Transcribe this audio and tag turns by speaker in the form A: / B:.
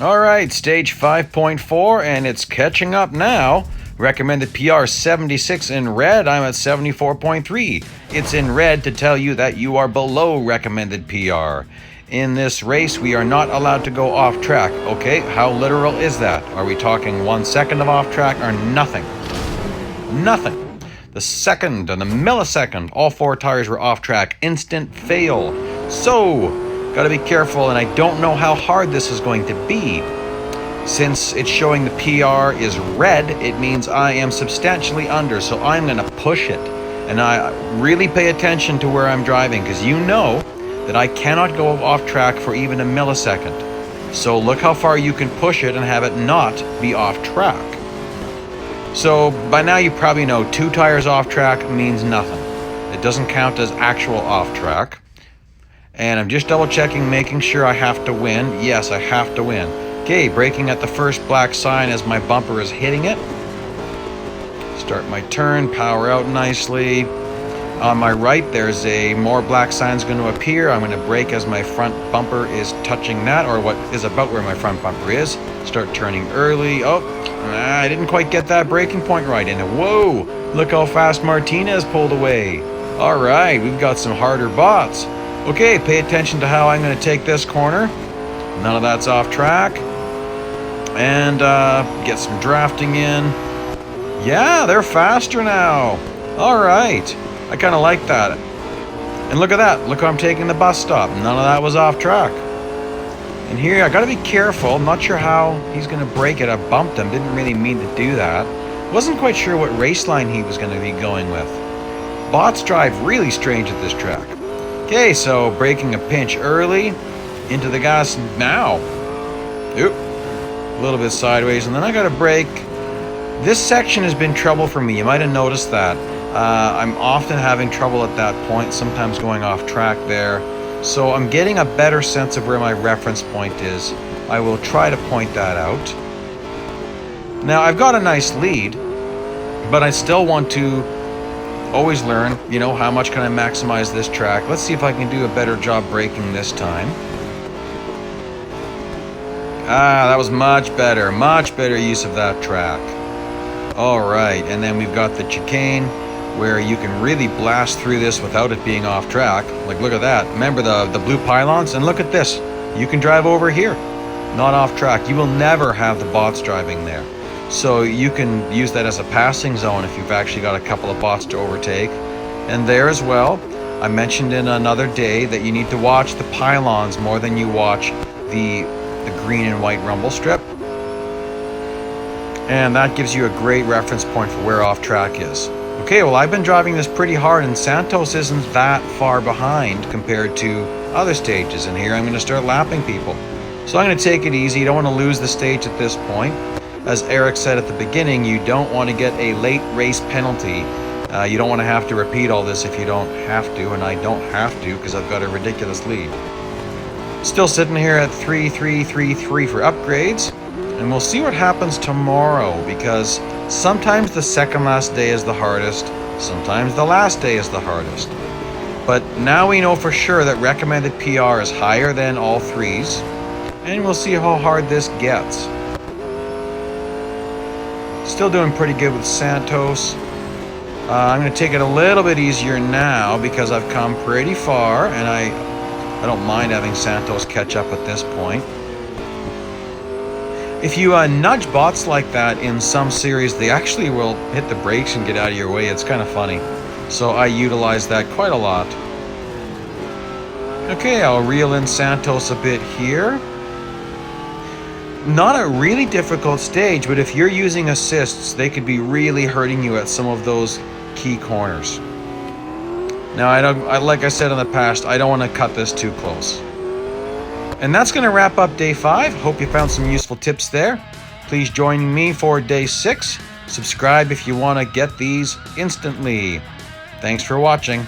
A: Alright, stage 5.4, and it's catching up now. Recommended PR 76 in red, I'm at 74.3. It's in red to tell you that you are below recommended PR. In this race, we are not allowed to go off track. Okay, how literal is that? Are we talking 1 second of off track or nothing? Nothing. The second and the millisecond, all 4 tires were off track. Instant fail. So, gotta be careful, and I don't know how hard this is going to be. Since it's showing the PR is red, it means I am substantially under, so I'm gonna push it. And I really pay attention to where I'm driving, because you know that I cannot go off track for even a millisecond. So look how far you can push it and have it not be off track. So by now you probably know 2 tires off track means nothing. It doesn't count as actual off track. And I'm just double checking, making sure I have to win. Yes, I have to win. Okay, braking at the first black sign as my bumper is hitting it. Start my turn, power out nicely. On my right, there's a more black signs going to appear. I'm going to brake as my front bumper is touching that, or what is about where my front bumper is. Start turning early. Oh, I didn't quite get that braking point right in it. Whoa, look how fast Martinez pulled away. All right, we've got some harder bots. Okay, pay attention to how I'm going to take this corner. None of that's off track. And get some drafting in. Yeah, they're faster now. All right, I kind of like that. And look at that. Look how I'm taking the bus stop. None of that was off track. And here, I got to be careful. I'm not sure how he's going to brake it. I bumped him. Didn't really mean to do that. Wasn't quite sure what race line he was going to be going with. Bots drive really strange at this track. Okay, so braking a pinch early, into the gas now. Oop, a little bit sideways, and then I gotta brake. This section has been trouble for me. You might have noticed that. I'm often having trouble at that point, sometimes going off track there. So I'm getting a better sense of where my reference point is. I will try to point that out. Now, I've got a nice lead, but I still want to always learn, how much can I maximize this track. Let's see if I can do a better job braking this time. That was much better use of that track. All right, and then we've got the chicane where you can really blast through this without it being off track. Like, look at that. Remember the blue pylons? And look at this. You can drive over here, not off track. You will never have the bots driving there. So you can use that as a passing zone if you've actually got a couple of bots to overtake. And there as well, I mentioned in another day that you need to watch the pylons more than you watch the green and white rumble strip. And that gives you a great reference point for where off track is. Okay, well, I've been driving this pretty hard, and Santos isn't that far behind compared to other stages. And here I'm going to start lapping people. So I'm going to take it easy. You don't want to lose the stage at this point. As Eric said at the beginning, you don't want to get a late race penalty. You don't want to have to repeat all this if you don't have to, and I don't have to because I've got a ridiculous lead. Still sitting here at 3-3-3-3 for upgrades, and we'll see what happens tomorrow, because sometimes the second last day is the hardest, sometimes the last day is the hardest. But now we know for sure that recommended PR is higher than all 3s, and we'll see how hard this gets. Still doing pretty good with Santos. I'm going to take it a little bit easier now because I've come pretty far, and I don't mind having Santos catch up at this point. If you nudge bots like that in some series, they actually will hit the brakes and get out of your way. It's kind of funny. So I utilize that quite a lot. Okay, I'll reel in Santos a bit here. Not a really difficult stage, but if you're using assists, they could be really hurting you at some of those key corners. Now, like I said in the past, I don't want to cut this too close. And that's going to wrap up day 5. Hope you found some useful tips there. Please join me for day 6. Subscribe if you want to get these instantly. Thanks for watching.